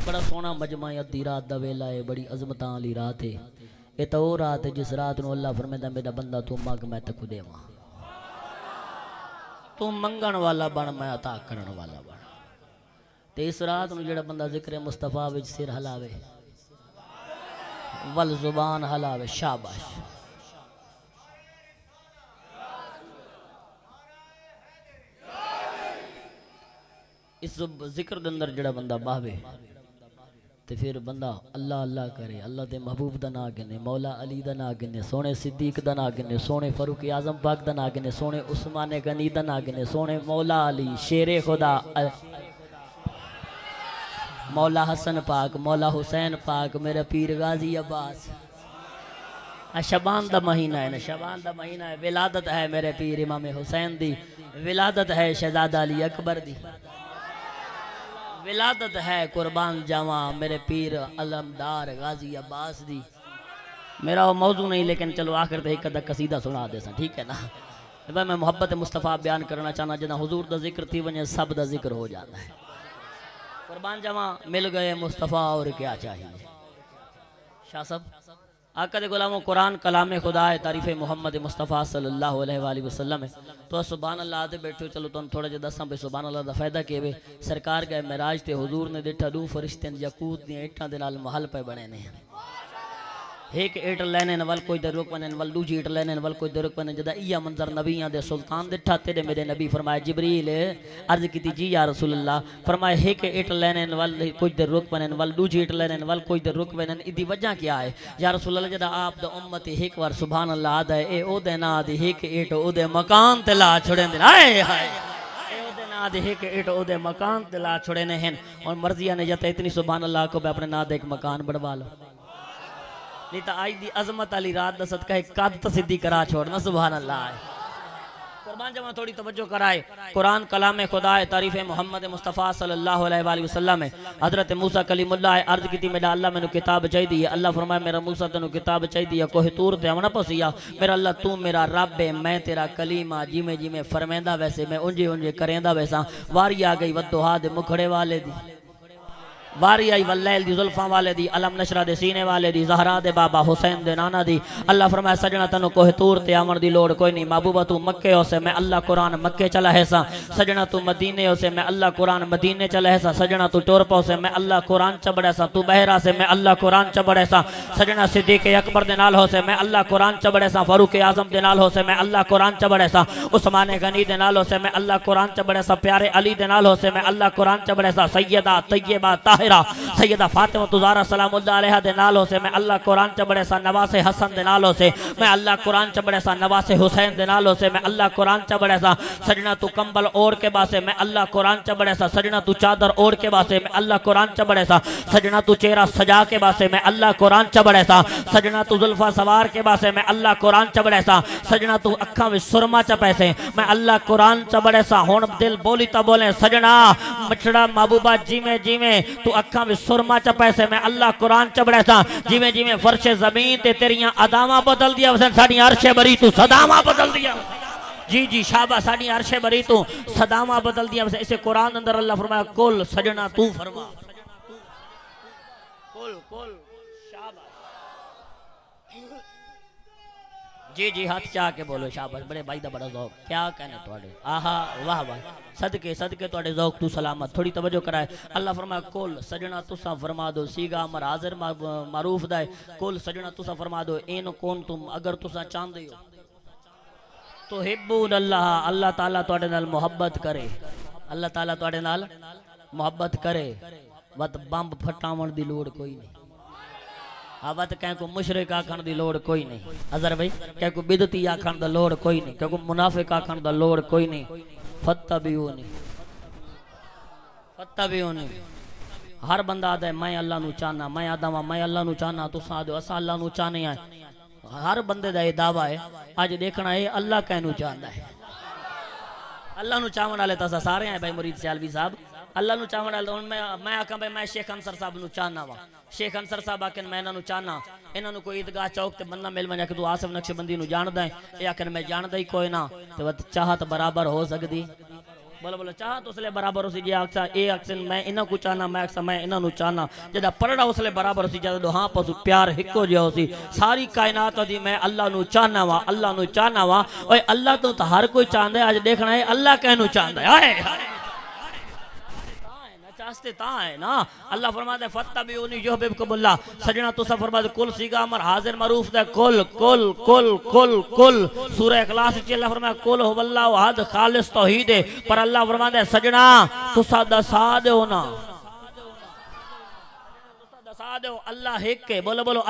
बड़ा सोना मजमा अद्धी रात दा वेला है, बड़ी अजमत वाली रात है। ये तो वो रात है जिस रात नूं अल्लाह फरमांदा मेरा बंदा तू मंग मैं तक देवां, तू मंगण वाला बन मैं अता करन वाला बन। ते इस रात नूं जेड़ा बंदा जिक्र मुस्तफा विच सिर हलावे वल जुबान हलावे, शाबाश। इस जिक्र दे अंदर जेड़ा बंदा बावे ते फिर बंदा अल्लाह अल्लाह करे, अल्लाह दे महबूब दा नाम गिने, मौला अली दा नाम गिने, सोने सिद्दीक दा नाम गिने, सोने फारूक आजम पाक दा नाम गिने, सोने उस्मान गनी दा नाम गिने, सोने मौला अली शेरे खुदा, मौला हसन पाक, मौला हुसैन पाक, मेरा पीर गाजी अब्बास। शबान दा महीना है ना, शबान दा महीना है, विलादत है मेरे पीर इमाम हुसैन दी, विलादत है शहजादा अली अकबर दी, विलादत है कुर्बान जावा मेरे पीर अलमदार गाजी अब्बास दी। मेरा वो मौजू नहीं, लेकिन चलो आखिर तो एक अदा कसीदा सुना दे सा, ठीक है ना। भाई मैं मोहब्बत मुस्तफ़ा बयान करना चाहना, जना हुजूर दा जिक्र थी वने सब दा जिक्र हो जाता है। कुर्बान जावा मिल गए मुस्तफ़ा और क्या चाहिए। शाह साहब आका दे गुलामों, कुरान कलाम खुदा है, तारीफ़ मोहम्मद मुस्तफ़ा सल्लल्लाहु अलैहि वसल्लम है। तो सुभान अल्लाह आते बैठो, चलो तुम थोड़ा जिहा दसा भी सुभान अल्लाह का फायदा के वे। सरकार गए मेराज ते हुजूर ने देखा दो फरिश्ते यकूत दी ईटां दे नाल महल पे बने ने। एक ईट लेने नवल कोई दे रुक बने नवल, दूजी ईट लेने नवल कोई दे रुक बने। जदा इया मंजर नबियां दे सुल्तान देखा तेरे मेरे नबी फरमाए जिबरील अर्ज की जी या रसूल अल्लाह, फरमाए एक ईट लेने नवल कोई दे रुक बने नवल, दूजी ईट लेने नवल कोई दे रुक बने। इदी वजह क्या है या रसूल अल्लाह? जदा आप दा उम्मत एक बार सुभान अल्लाह आदा है, ए ओदे ना दी एक ईट ओदे मकान ते ला छोड़ेंदे। हाय हाय ना दे एक ईट ओदे मकान ते ला छोड़े ने हैं। और मर्जिया ने जता इतनी सुभान अल्लाह को अपने ना दे एक मकान बनवा लो, नहीं तो आज दी अजमत वाली रात दा सदका एक कद तो सिद्धि करा छोड़ना। सुभान अल्लाह है। कुर्बान जमा थोड़ी तवज्जो कराए, कुरान कलाम खुदा है, तारीफ़ मोहम्मद मुस्तफ़ा सल्लल्लाहु अलैहि वसल्लम है। हज़रत मूसा कलीमुल्लाह है, अर्ज की मेरा अल्लाह मैनू किताब चाहिए। अल्लाह फरमाया मेरा मूसा तेनू किताब चाहिए, कोई तूर ते आना पसिया। मेरा अल्लाह तू मेरा रब है, मैं तेरा कलीम आ, जिमें जिमें फरमेंदा वैसे मैं उंजे उंजे करेंदा वैसा। वारी आ गई वद्दुहा दे मुखड़े वाले दी, वारी आई वल्लैल दी जुल्फा वाले दी, अलम नशरा दे सीने वाले दी, ज़हरा दे बाबा हुसैन दे नाना दी। अल्लाह फरमाया सजना तनु कोह तूर ते आवन दी लोड़ कोई नहीं। महबूबा तू मक्के हो से मैं अल्लाह कुरान मक्के चला है सा। सजना तू मदीने हो से मैं अल्लाह कुरान मदीने चला है सा। सजना तू टोरपो से मैं अल्लाह कुरान चबड़े सा। तू बहरा से मैं अल्लाह कुरान चबड़े सा। सजना सिद्दीक अकबर दे नाल हो से मैं अल्लाह कुरान चबड़े सा। फारूक आजम दे नाल हो से मैं अल्लाह कुरान चबड़े सा। उस्मान गनी दे नाल हो से मैं अल्लाह कुरान चबड़े सा। प्यारे अली दे नाल हो से मैं अल्लाह कुरान चबड़े सा। सैयदा तैयबा ताहिरा सैयदा फातिमा तुज़ारा सलामुल्लाह अलैहा दे नालों से मैं अल्लाह कुरान चबड़े सा। नवासे हसन दे नालों से मैं अल्लाह कुरान चबड़े सा। नवासे हुसैन दे नालों से मैं अल्लाह कुरान चबड़े सा। सजना तू कंबल ओढ़ के बासे मैं अल्लाह कुरान चबड़े सा। सजना तू चादर ओढ़ के बासे मैं अल्लाह कुरान चबड़े सा। सजना तू चेहरा सजा के बासे मैं अल्लाह कुरान चबड़े सा। सजना तू जुल्फा सवार के बासे मैं अल्लाह कुरान चबड़े सा। सजना तू अखा में सुरमा च पैसे मैं अल्लाह कुरान चबड़े सा। हुण दिल बोली तो बोले सजना मछड़ा महबूबा जिमें जिमें तू अखा में सुरमा च पैसे मैं अल्लाह कुरान चबड़े सा। जिमें जिमें फर्शे जमीन ते तेरियां अदावां बदल दिया वसन साडी अर्शे बरी तू सदावां बदल दिया। जी जी शाबा साडी अर्शे बरी तू सदावां बदल दिया वसन। इसे कुरान अंदर अल्लाह फरमाया कुल सजना तू फरमा कुल कुल शाबा। जी जी हाथ चाह के बोलो शाबाश। बड़े भाई दा बड़ा ज़ौक क्या कहने तोड़े आहा वाह वाह सदके सदके तोड़े ज़ौक तू सलामत। थोड़ी तवज्जो कराए अल्लाह फरमाया कुल सजना तुसा फरमा दो। सीगा अमर हाजिर मारूफ दा कुल सजना तुसा फरमा दो। इन कौन तुम अगर तुसा चाहते हो तो हिब्बून अल्लाह अल्लाह ताला तोड़े नाल मोहब्बत करे। अल्लाह ताला तोड़े नाल मोहब्बत करे। वत बंब फटावन दी लोड़ कोई नहीं। आवत कह को मुशरिक आखण दी लोड़ कोई नहीं। अजर भाई कह को बिदती आखण दा लोड़ कोई नहीं। कह को मुनाफिक आखण दा लोड़ कोई नहीं। फत्तबिऊनी फत्तबिऊनी हर बंदा आदा मैं अल्लाह नू चाहना मैं आदा मैं अल्लाह नू चाहना तुसा आदो असा अल्लाह नू चाहने हैं। हर बंदे दा ये दावा है। अज देखना है अल्लाह कहनू चाहता है। अल्लाह नू चाहण वाले तो सारे हैं भाई मुरीद सियालवी साहब। अल्लाह नू चाहण वाले मैं आखा भाई मैं शेख अंसर साहब नू चाहना वा। शेख अंसर साहब आखन मैं इन्हों चाहना इन्हों कोई ईदगाह चौक ते बंदा मिल वजा कि तू आसिफ नक्शबंदी नू जानदा है। ये आखन मैं जानदा ही कोई ना तो चाहत बराबर हो सकती बोलो बोलो चाह तो उसले बराबर उसी जे आखसा ए अक्सन मैं इना को चाहना मैं अक्सा मैं इना नु चाहना जदा पढ़ड़ा उसले बराबर उसी जदा हां पसु प्यार हिको जो उसी सारी कायनात दी मैं अल्लाह नु चाहना वा ओए अल्लाह तो हर कोई चाहंदा है आज देखना है अल्लाह कहनु चाहंदा है चाहते ता है ना अल्लाह फरमाता है फत्तबिऊनी युहिब्बुकुमुल्लाह सजना तुसा फरमाते कुल सीगा अमर हाजिर मरूफ दे कुल कुल कुल कुल कुल सूरह इखलास च अल्लाह फरमाया कुल हुवल्लाहु अहद खालिस तौहीद है पर अल्लाह फरमाता है सजना तुसा दसा दो ना दसा दो अल्लाह एक के बोलो बोलो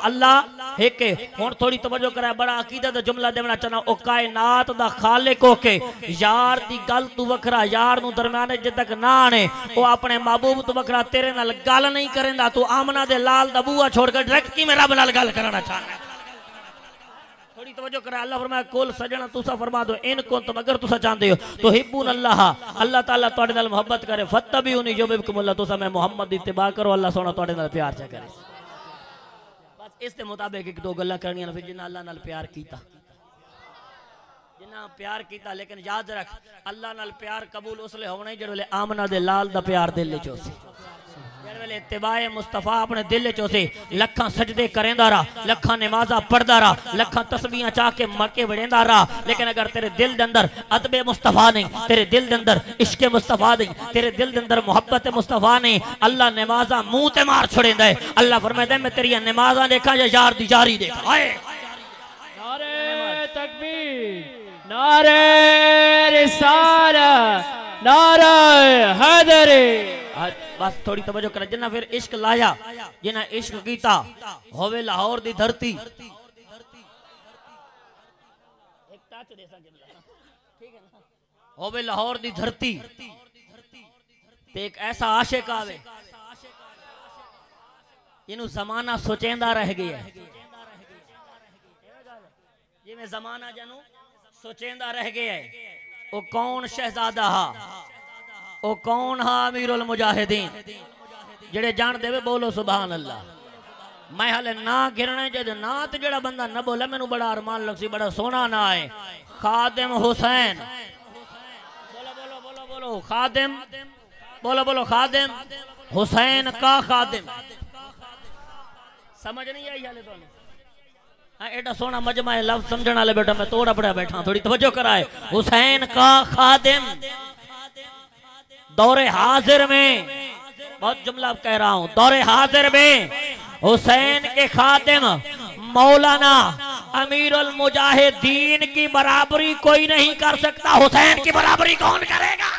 अल्लाह एक के हुन थोड़ी तवज्जो करे बड़ा अकीदत दा जुमला देवना चाहना ओ कायनात दा खालिक होके यार दी गल तू वखरा यार नु दरमियान जद तक ना आने ओ अपने महबूब तू वखरा तेरे नाल गल नहीं करेंदा तू आमना दे लाल दा बूआ छोड़ के डायरेक्ट की मेरा नाल गल करना चाहना थोड़ी तवज्जो करे अल्लाह फरमाया कुल सजना तुसा फरमा दो इन कुंतुम अगर तुसा चाहते हो तो हिब्बुन अल्लाह अल्लाह ताला तोड़े नाल मोहब्बत करे फत्तबिऊनी युहिब्बुकुमुल्लाह तुसा मैं मोहम्मद दी इत्तिबा करो अल्लाह सोना तोड़े नाल प्यार चा करे बस इस दे मुताबिक एक दो गल्लां करनियां फिर जिन्ना अल्लाह नाल प्यार कीता जिन्ना प्यार कीता लेकिन याद रख अल्लाह नाल प्यार कबूल उसले होना जेड़े वेले आमना दे लाल दा प्यार दिल च होसी जेड़े वेले इत्तिबाए मुस्तफा अपने दिल च होसी लखां सजदे करेंदा रहा लखां नमाज़ा पढ़दा रहा लखां तस्बीहां चाह के मके वड़ेंदा रहा लेकिन अगर तेरे दिल दे अंदर अदबे मुस्तफा नहीं तेरे दिल दे अंदर इश्क मुस्तफा नहीं तेरे दिल दे अंदर मोहब्बत मुस्तफा नहीं अल्लाह नमाज़ा मुंह ते मार छोड़ेंदा है अल्लाह फरमांदा है मैं तेरी नमाज़ा देखा या यार दी जारी देखा हाय नारे तकबीर नारे रिसालत नारे हैदरी बस थोड़ी तवज्जो कर जिन्ना फिर इश्क लाया जिन्ना इश्क कीता होवे लाहौर दी धरती एक टच दे सा ठीक है ना होवे लाहौर दी धरती ते एक ऐसा आशिक आवे इनु जमाना सोचेंदा रह गया जिवें जमाना जनु सोचेंदा रह गया है ओ कौन शहजादा हा ओ कौन हा अमीरुल मुजाहिदीन जेड़े जान देवे बोलो सुभान अल्लाह मैं हाले ना गिरने जद ना ते जेड़ा बंदा ना बोले मैनू बड़ा अरमान लगसी बड़ा सोना ना है खादिम हुसैन बोलो बोलो बोलो बोलो खादिम बोलो बोलो खादिम हुसैन का खादिम समझ नहीं आई हाले तो एडा सोना मजमा है लफ्ज समझने वाले बेटा मैं तोड़ा पड़ा बैठा थोड़ी तवज्जो कराए हुसैन का खादिम दौरे हाजिर में बहुत जुमला कह रहा हूं दौरे हाजिर में हुसैन के खादिम मौलाना अमीरुल मुजाहिदीन की बराबरी कोई नहीं कर सकता हुसैन की बराबरी कौन करेगा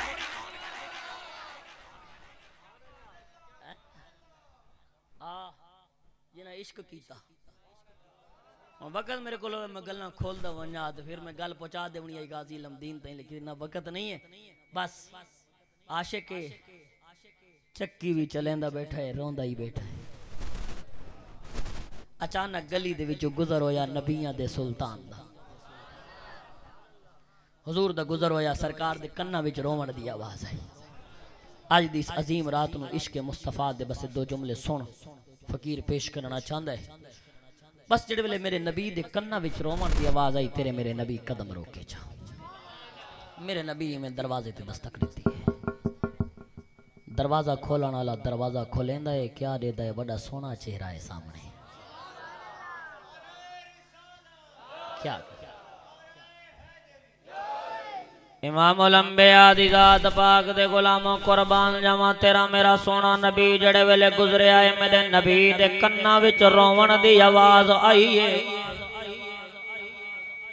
जिन्हें इश्क कीता वक्त मेरे को मैं गल्ला खोलदा वना तो फिर मैं गल पहुंचा देनी आई गाजी लमदीन तई लेकिन इतना वक्त नहीं है बस आशिक चक्की भी चलेंदा बैठा है रोंदा ही बैठा है अचानक गली दे विचों गुजर होया नबियां दे सुल्तान दा हुजूर दा गुजर होया सरकार दे कन्ना विच रोवण दी आवाज आई अज दी इस अजीम रात नूं इश्क मुस्तफा दे बस दो जुमले सुन फकीर पेश करना चाहता है बस जेड़े वेले मेरे नबी दे कन्ना विच रोवण दी आवाज आई तेरे मेरे नबी कदम रोके जा मेरे नबी में दरवाजे ते दस्तक देती है दरवाजा खोलने वाला दरवाजा खोलेंदा है क्या देदा है बड़ा सोना चेहरा है सामने क्या इमामुल अंबिया दी जात पाक दे गुलामों कुर्बान जावां तेरा मेरा सोना नबी जड़े वेले गुजरिया है मेरे नबी दे कन्ना विच रोवण दी आवाज आई है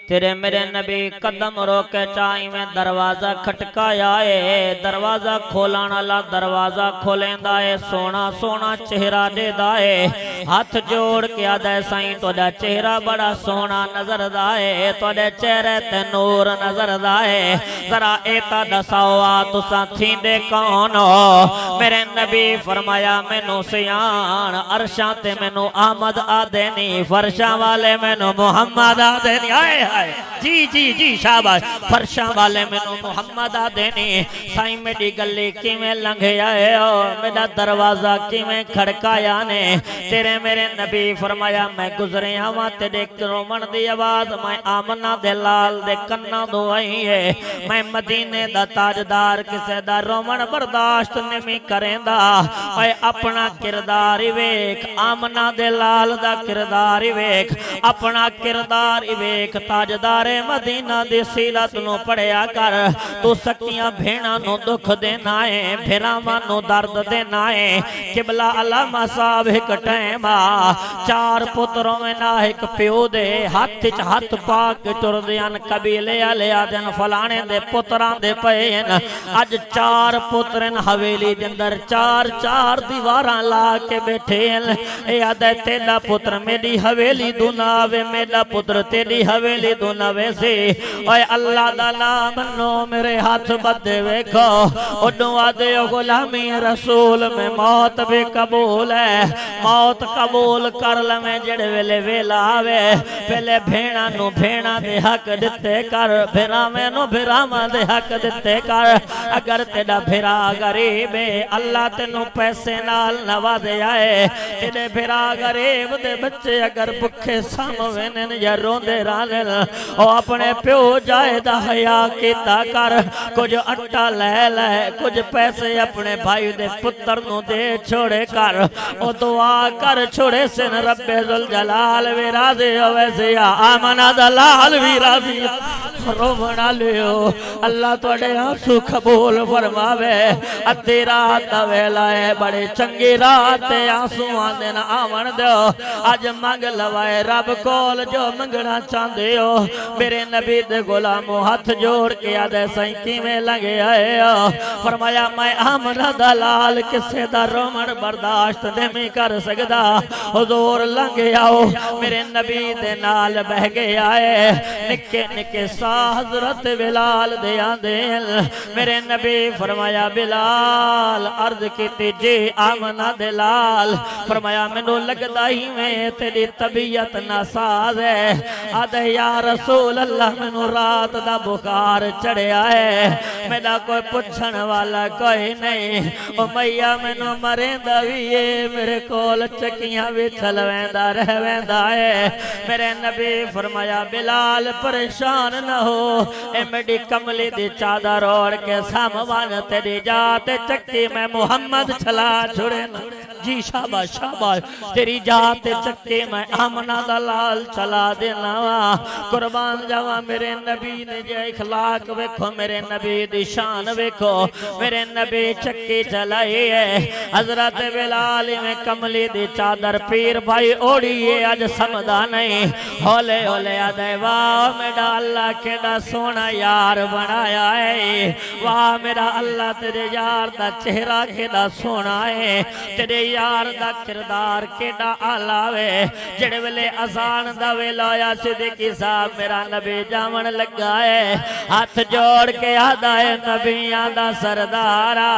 तेरे मेरे नबी कदम रोके चाई में दरवाजा खटकाया है दरवाजा खोलने वाला दरवाजा खोलेंदा है सोना सोना चेहरा देदा है हाथ जोड़ के आदा है साईं तोड़ा चेहरा बड़ा सोना नजरदा है तोड़े चेहरे ते नूर नजरदा है जरा एता दसाओ तुसा थींदे कौन हो मेरे नबी फरमाया मैनू सियान अरशां ते मैनू अहमद आदे नी फरशां वाले मैनू मुहम्मद आदे नी आए हाय जी जी जी शाबाश फरशा वाले मैनू मुहम्मद आदे ने साईं मेरी गली किवें लंघिया है मेरा दरवाजा किवें खड़काया ने तेरे मेरे नबी फरमाया मैं गुजरिया वा तेरे रोमन दी आवाज मैं आमना दे लाल दे कन्ना दो आई है मैं मदीने दा ताजदार किसे दा रोमन बर्दाश्त नहीं करेंदा ओए अपना किरदार ही वेख आमना दे लाल दा किरदार ही वेख अपना किरदार ही वेख ताजदारे मदीना दी सीरत नु पढ़िया कर तू सकियां भेणा नु दुख देना है फिरावां नु दर्द देना है किबला अल्लामा साहब एक टाइम चार पुत्रों में ना एक प्यो दे हाथ च हाथ पा के टुरदे अन कबीले वाले आदन फलाने दे पुत्रां दे पए न अज चार पुत्र हवेली दे अंदर चार चार दीवारां ला के बैठे ए आदे तेरा पुत्र मेरी हवेली दू ना आवे मेरा पुत्र तेरी हवेली दू ना वैसे ओए अल्लाह दा नाम नो मेरे हाथ बदे वेखो ओडू आदे गुलामी रसूल में मौत भी कबूल है मौत कबूल कर लवे जेड़े वेले वेला आवे पहले भेणा नु भेणा दे हक दिते कर फिरावे नु फिरावा दे हक दिते कर अगर तेरा फिरा गरीब है अल्लाह तेनू पैसे नाल नवाजे आए तेरे फिरा गरीब दे बच्चे अगर भुखे सामवे ने या रोंदे राने ओ अपने प्यो जाए दा हया कीता कर कुछ आटा ले ले कुछ पैसे अपने भाई दे पुत्र नु दे छोड़े कर ओ दुआ कर छोड़े से रब्बे जुल जलाल वी राजी होवे से आमना दा लाल वी राजी रो बना लियो अल्लाह तुहाडे आंसू कबूल फरमावे अद्धी रात दा वेला है बड़े चंगी रात ते आंसूआं दे ना आवन दो अज मंग लवाए रब कोल जो मंगना चाहते हो मेरे नबी दे गुलामो हाथ जोड़ के आदे सही किवें लंघे आए हो फरमाया मैं आमना दा लाल किसे दा रोमन बर्दाश्त नहीं कर सकदा हुजूर लंघे आओ मेरे नबी दे नाल बह के आए निके निके सा हजरत बिलाल दे आंदे मेरे नबी फरमाया बिलाल अर्ज कीती जी आमना दे लाल फरमाया मैनू लगदा ही मैं तेरी तबीयत नासाज है आदे या रसूल अल्लाह मैनू रात दा बुखार चढ़िया है मेरा कोई पुछण वाला कोई नहीं ओ मैया मैनू मरेंदा भी है मेरे कोल चक्कियां भी चलवेंदा रहवेंदा है मेरे नबी फरमाया बिलाल परेशान न हो ए मेरी कमली दी चादर ओढ़ के सामवान तेरी जात चक्की में मुहम्मद चला छुड़े न जी शाबाश शाबाश तेरी जात चक्के में आमना दा लाल चला देना वा कुर्बान जावा मेरे नबी ने जे इखलाक वेखो मेरे नबी दी शान वेखो मेरे नबी चक्की चलाई है हजरत बिलाल में कमली दी चादर पीर भाई ओढ़ी है अज समझदा नहीं होले होले आदे वाह मेरा अल्लाह केड़ा सोना यार बनाया है वाह मेरा अल्लाह तेरे यार दा चेहरा केड़ा सोना है तेरे यार दा किरदार केड़ा आला वे जेड़े वेले अजान दा वेला आया सिद्दीकी साहब मेरा नबी जावन लगा है हाथ जोड़ के आदा है नबियां दा सरदारा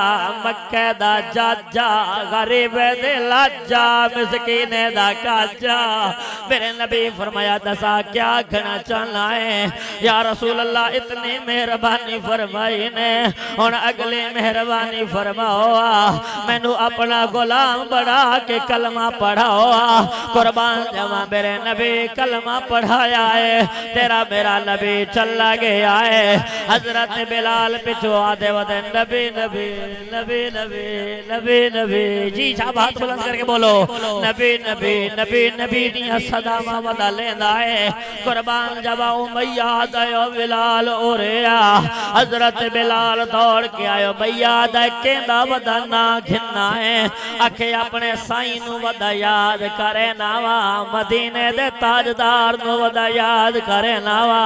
मक्के दा जाजा गरीब दे लाजा मिसकीने दा काजा मेरे नबी फरमाया दसा क्या कहना चाहना है या रसूल अल्लाह इतनी मेहरबानी फरमाई ने हुन अगली मेहरबानी फरमाओ मैनू अपना गुलाम बढ़ा के कलमा पढ़ाओ कुर्बान जावा मेरे नबी कलमा पढ़ाया है तेरा मेरा नबी चला गया है हजरत बिलाल पिछो आदे वदे नबी नबी नबी नबी नबी नबी जी साहब हाथ बुलंद करके बोलो नबी नबी नबी नबी दियां सदावां वदा लेंदा है कुर्बान जावा उमैया दयो बिलाल ओरेया हजरत बिलाल दौड़ के आयो भैया दा केंदा वदा ना घिन्ना है आखे अपने साईं नु वदा याद करे नावा मदीने दे ताजदार नु वदा याद करे नावा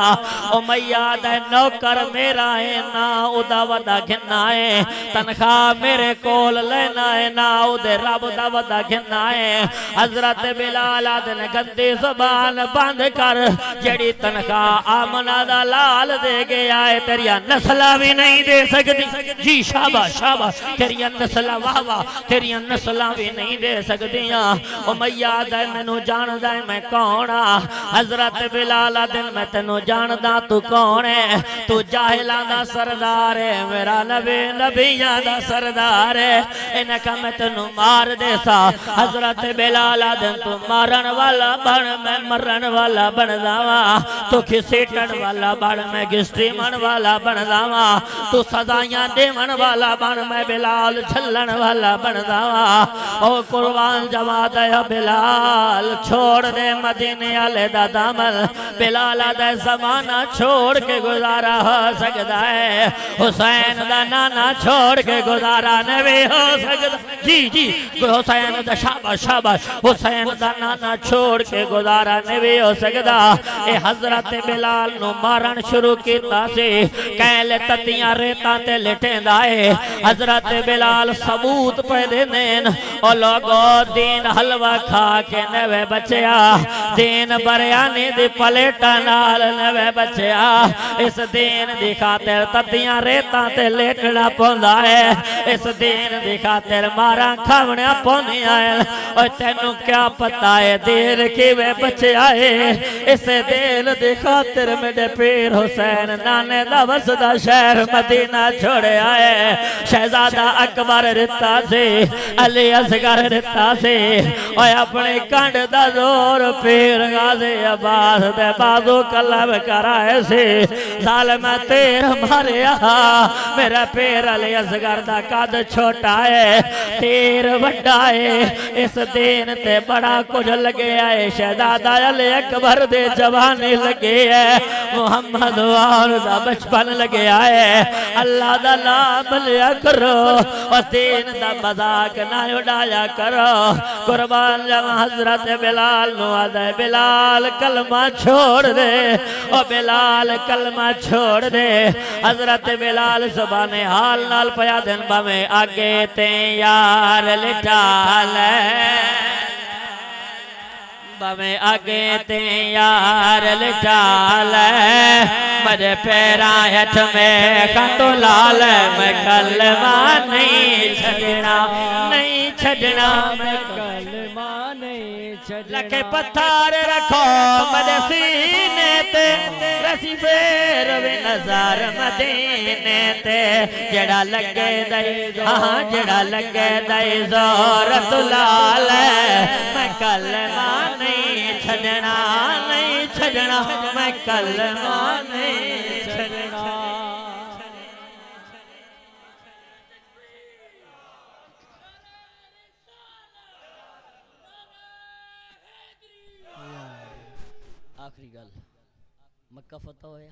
ओ मैया दा नौकर मेरा है ना उदा वदा घिन्ना है तनखा मेरे कोल लेना है ना उदे रब दा वदा घिन्ना है हजरत बिलाल आदन गंदी जुबान बंद कर जेड़ी तनखा आमना दा लाल दे गया है तेरिया नस्ला भी नहीं दे सकती जी शाबाश शाबाश तेरिया नस्ला वाह वाह तेरिया नस्ला भी नहीं दे सकदियां ओ मैया दा मैनू जानदा मैं कौन आ हजरत बिलाल दिन मैं तेनू जानदा तू कौन है, तू जाहिलां दा सरदार है, मेरा नबी नबियां दा सरदार है। इन्हें कहा मैं तेनू मार दे सा। हजरत बिलाल दिन तू मारन वाला बन, मैं मरन वाला बन जावा। तू घसीटन वाला बन, मैं घसीटन वाला बन जावा। तू सजाइयां देवन वाला बन, मैं बिलाल झल्लन वाला बन जावा। ओ कुर्बान जमा दे बिलाल, छोड़ दे मदीने वाले दा दामन। बिलाल दा जमाना छोड़ के गुजारा हो सकता है, हुसैन दा नाना छोड़ के गुजारा नहीं हो सकता। जी जी हुसैन दा शाबाश शाबाश, हुसैन दा नाना छोड़ के गुजारा नहीं हो सकता। ए हजरत बिलाल नु मारन शुरू कीता सी, कैले ततियां रेतां ते लिटेंदा है। हजरत बिलाल सबूत पे देन, ओ लोगो दीन हलवा खा के नवे बचया, दीन बरियानी दी प्लेटा नाल नवे बचया। इस दीन दी खातिर ततियां रेतां ते लेटना पौंदा है, इस दीन दी खातिर मारा खावना पौंदियां है। और तेनू क्या पता है दीन किवें बचया है, इस दीन दी खातिर मेरे पीर हुसैन नाने दा वसदा शहर मदीना छोड़या है। शहजादा अकबर रिता से, अली असगर रिता से, और अपने कंड दा जोर पीर गाज़ी अब्बास दे बाजू कलम कराए से। जालिम तीर मारिया, मेरा पीर अली असगर दा कद छोटा है, तीर वड्डा है। इस दीन ते बड़ा कुछ लगे है, शहजादा अली अकबर दे जवानी लगे है, मुहम्मद वाल दा बचपन लगे है। अल्लाह दा नाम लिया करो और दीन दा मजाक ना उड़ाया करो। कुर्बान जावा हजरत बिलाल नु आदे बिलाल कलमा छोड़ दे, ओ बिलाल कलमा छोड़ दे। हजरत बिलाल ज़ुबाने हाल नाल पया दिन भावे आगे ते यार लिटा ले, भावे आगे ते यार लिटा ले। मेरे पैरा हेठ में कंदो लाल, मैं कलमा नहीं छड़ना, नहीं छड़ना, मैं कलमा नहीं छड़ना। लखे पत्थर रखो मेरे सीने ते, रसी फेर वे नज़र मदीने ते। जड़ा लगे दई, हाँ जड़ा लगे दई जोर तुलाल, मैं कलमा नहीं छड़ना, नहीं छड़ना, मैं कलमा नहीं छड़ना। आखिरी गल मक्का फतह होया,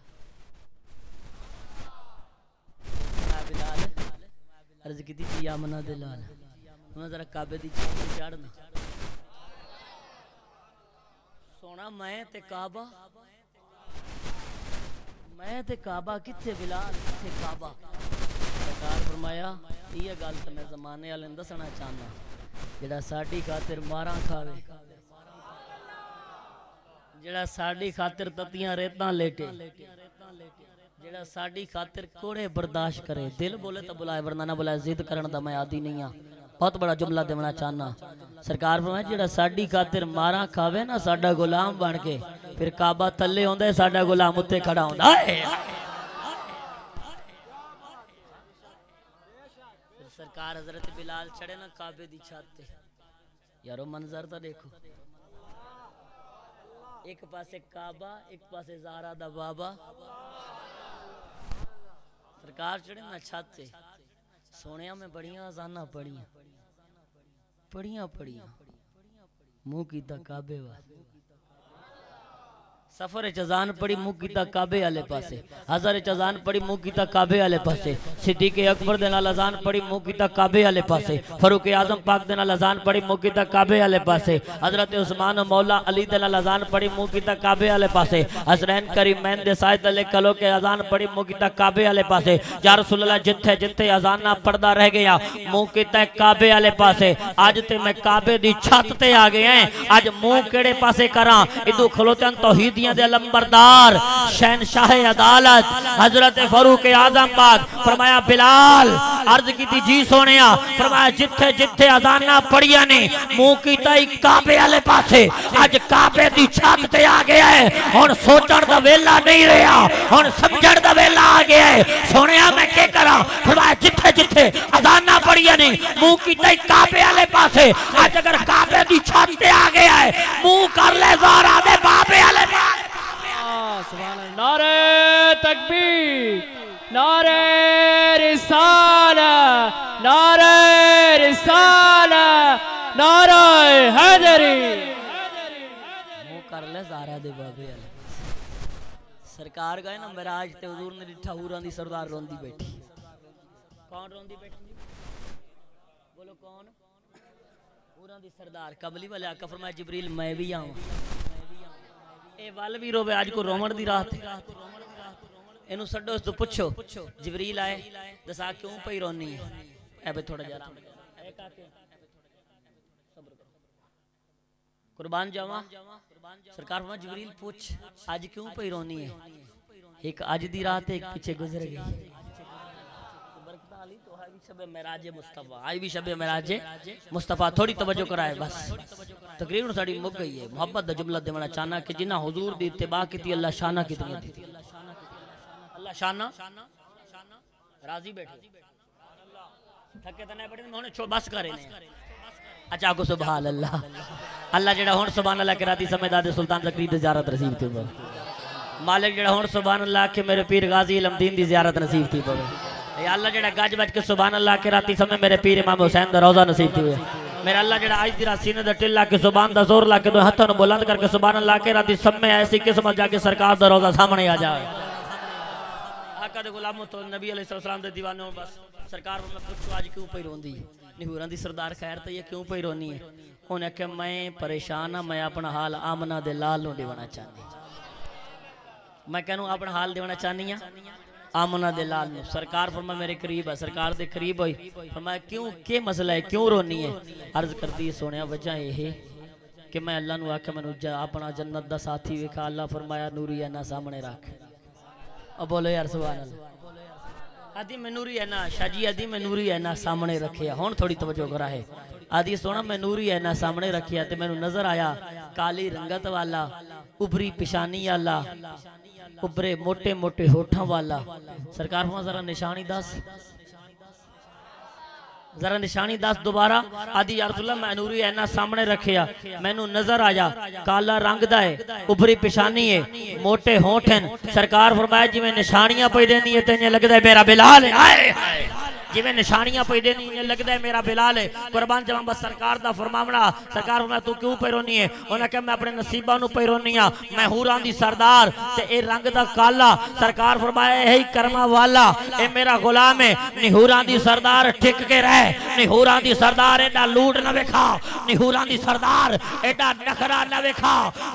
बिलाल अर्ज की थी या मना दे लाल, मैं जरा काबे दी छत चढ़ना। सोना मैं ते काबा, मैं ते काबा किथे बिलाल किथे काबा। सरकार फरमाया ये गल तो मैं जमाने वाले दसना चाहना, जेड़ा साडी खातिर मारा खावे, जेड़ा साडी खातिर ततियां रेतां लेटे, जेड़ा साडी खातिर कोड़े बर्दाश्त करे। दिल बोले तो बुलाए वरना ना बुलाए, जिद करन दा मैं आदी नहीं हाँ। बहुत बड़ा जुमला देना चाहना। सरकार फरमाया जेड़ा साडी खातिर मारा खावे ना साडा गुलाम बन के, फिर काबा थल्ले आंदा है, साडा गुलाम उत्ते खड़ा होंदा है। सरकार हजरत बिलाल चढ़े ना काबे दी छत ते, यारो मंजर तो देखो, एक पासे काबा एक पासे ज़हरा दा बाबा। सरकार चढ़े ना छत से, सोनिया में बड़ियां अजाना पढ़ियां पढ़ियां पढ़ियां, मुंह की काबे वाले सफर चजान पड़ी मुंह की काबे वाले पासे, हज़ार चजान पड़ी मुंह की काबे वाले पासे, सिद्दीक़ अकबर दे नाल अजान पड़ी मुंह की काबे वाले पासे, फरूक आजम पाक दे नाल अजान पड़ी मुंह की काबे वाले पासे, हजरत उस्मान मौला अली दे नाल अजान पड़ी मुंह की काबे वाले पासे, हसनैन करीमैन दे साइद अले कलो के अजान पड़ी मुंह की काबे वाले पासे। या रसूल अल्लाह जिथे जिथे अजान ना पढ़दा रह गया मुंह की काबे वाले पासे। अज ते मैं काबे दी छत ते आ गया है, अज मुंह केड़े पासे करा? इदू खलोतन तौहीद दे लंबरदार शहनशाह अदालत हजरत फरूक आजम पाक फरमाया बिलाल अर्ज की थी जी सोनिया, फरमाया जिथे जिथे अजाना पढ़िया ने मुंह की काबे वाले पासे, अज काबे दी छत ते आ गया है हुण सोचण दा वेला नहीं रहा हुण समझण दा वेला आ गया है सोनिया मैं के करा फरमाया जिथे जिथे अजाना पढ़िया नहीं मुंह कीता काबे वाले पासे आज अगर काबे दी छत ते आ गया है मुंह कर ले ज़हरा दे बाबे वाले पासे सुभान अल्लाह नारे तकबीर नारे रिसालत नारे रिसालत नारे हैदरी मुंह कर ले ज़हरा दे बाबे वाले सरकार गए ना मेराज ते हुजूर ने डिठा हूरां दी सरदार रोंदी बैठी कौन रोंदी बैठी बोलो कौन हूरां दी सरदार कबली वाले आका फरमाया जिब्रील मैं भी आऊं ए वल भी रोवे आज को रोमण दी रात इनु छड्डो तो पूछो जिब्रील आए दसा क्यों पई रोनी है ए बे थोड़ा जरा ए काके सब्र करो कुर्बान जावा सरकार फरमाया जिब्रील पूछ आज क्यों पई रोनी है एक आज दी रात एक पीछे गुजर गई बरकत आली तो है शब मेराज मुस्तफा आई भी शब मेराज मुस्तफा थोड़ी तवज्जो कराए बस तकरीर साड़ी मुक गई है मोहब्बत दा जुमला देवना चाहना कि जिन्ना हुजूर दी इत्तिबा कीती अल्लाह शाना कितनी दी अल्लाह शाना राजी बैठे थके तो नहीं बैठे हुन छो बस करे ने अच्छा को सुभान अल्लाह अल्लाह जेड़ा हुन सुभान अल्लाह के राती समझदार सुल्तान ज़करी दी ज़ियारत नसीब थी मालिक जेड़ा हुन सुभान अल्लाह के मेरे पीर गाजी इल्मुद्दीन दी ज़ियारत नसीब थी या अल्लाह जेड़ा गज बज के सुभान अल्लाह के राती समय मेरे पीर इमाम हुसैन दा रोज़ा नसीब थी मेरा अल्लाह जेड़ा आज दी रात सीने दा टिल्ला के सुभान दा जोर ला के दो हाथों नु बुलंद करके सुभान अल्लाह के राती समय ऐसी किस्मत जाके सरकार दा रोज़ा सामने आ जाए आका दे गुलामों तो नबी अलैहि सलाम दे दीवानों बस सरकार मैं पूछो आज क्यों पई रोंदी निहूरां दी सरदार खैर तो ये क्यों पई रोनी है उन्हें आख्या मैं परेशान हाँ मैं अपना हाल आमना दे लाल नु देवना चाहनी मैं कहूँ अपना हाल देवना चाहनी हाँ आमना दे लाल नु सरकार फरमा मेरे करीब है सरकार दे करीब हुई फरमाया क्यों के मसला है क्यों रोनी है अर्ज करती है सोनिया वजह ये कि मैं अल्लाह नु आख्या मैनू अपना जन्नत दा साथी वेखा अल्लाह फरमाया नूरी है ना सामने रख अब बोलो यार सुभान अल्लाह आदि मैं नूरी है ना शाजी आदि मैं नूरी है ना सामने रखे हुन थोड़ी तवज्जो करा है आदि सोना मैं नूरी है ना सामने रखिया ते मैनू नजर आया काली रंगत वाला उभरी पिशानी वाला उभरे मोटे मोटे होठा वाला सरकार फरमा जरा निशानी दस जरा निशानी दस दोबारा आदि या रसूलल्लाह मैं नूरी है ना सामने रखिया मैनू नजर आया काला रंग दा है उभरी पिशानी है मोटे होठ हैं सरकार फरमाया जिवें निशानियां पई देनी है ते लगदा है मेरा बिलाल है हाय हाय जिवें निशानियां पई देनी है लगदा है मेरा बिलाल है कुर्बान जावां बस सरकार दा फरमावना सरकार फरमाया तू क्यों पई रोनी है उन्हें कहा मैं अपने नसीबां नू पई रोनी हां मैं हूरां दी सरदार ते ए रंग दा काला सरकार फरमाया यही कर्मा वाला ए मेरा गुलाम है निहूरां दी सरदार टिक के रह निहूरां दी सरदार एडा लूट ना वेखा निहूरां दी सरदार एडा नखरा ना वेखा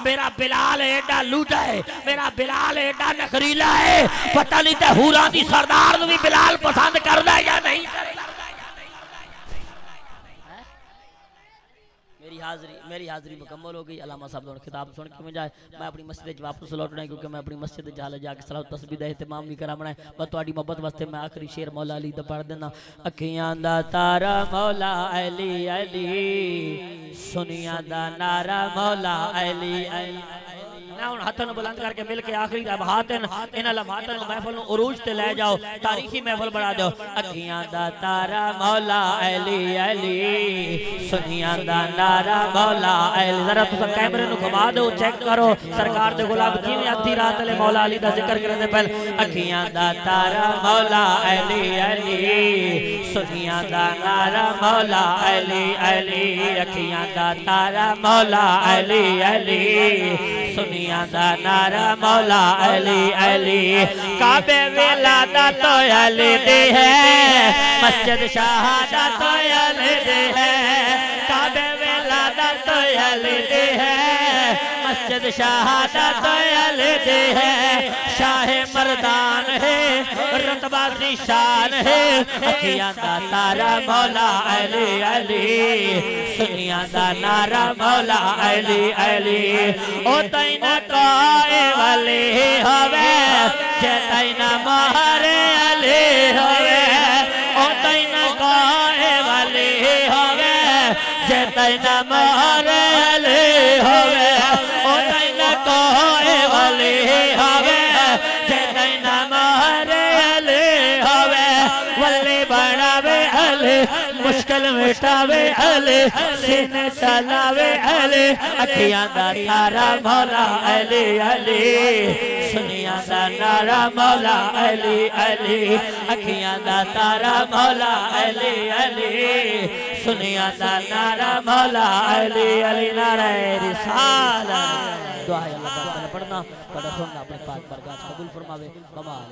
मेरा बिलाल एडा लूटा है मेरा बिलाल एडा नखरीला है पता नहीं ते हूरां दी सरदार नू भी बिलाल पसंद करदा है या नहीं मेरी हाजिरी मुकम्मल हो गई अल्लामा साहब ने खिताब सुन के जाए मैं अपनी मस्जिद वापस लौटना है क्योंकि मैं अपनी मस्जिद जाले जाके सलात तस्बीह दा एहतमाम भी करा बनाए बस तुहाडी मोहब्बत वास्ते मैं आखिरी शेर मौला अली दा पढ़ देना अखियां दा तारा मौला अली अली सुनिया दा नारा मौला अली अली ना उन हाथों बुलंद करके मिल के आखिरी लम्हात इन लम्हात महफिल उरूज ते ले जाओ तारीखी महफिल बना दो अखियां दा तारा मौला अली अली सुनिया दा नारा मौला अली जरा तुम कैमरे नु घुमा दो चेक करो सरकार दे गुलाम किवें अद्धी रात ले मौला अली दा जिक्र करदे पहले अखियां दा तारा मौला अली अली सुनिया दा नारा मौला अली अली अखियां दा तारा मौला अली अली सुनिया दा नारा मौला अली अली काबे वेला दा तो अली दे है मस्जिद शहादा तो अली दे है काबे वेला दा तो अली दे है मस्जिद शहादा तो अली दे है शाह मर्दान है रतबा दी शान है अखियां दा तारा मौला अली अली सुनिया दा नारा मौला अली अली ओ तैना काए वाले होवे जे तैना मारे अली होवे ओ तैना काए वाले होवे जे तैना मारे अली होवे मुश्किल मिटावे अली सीने चलावे अली अखियां दा तारा मौला अली अली सुनिया दा नारा मौला अली अली अखियां दा तारा मौला अली अली सुनिया दा नारा मौला अली अली नारा रिसालत दुआ है अल्लाह पाक ने पढ़ना पढ़ा सुनना अपने पाक बरगाह कबूल फरमावे कमाल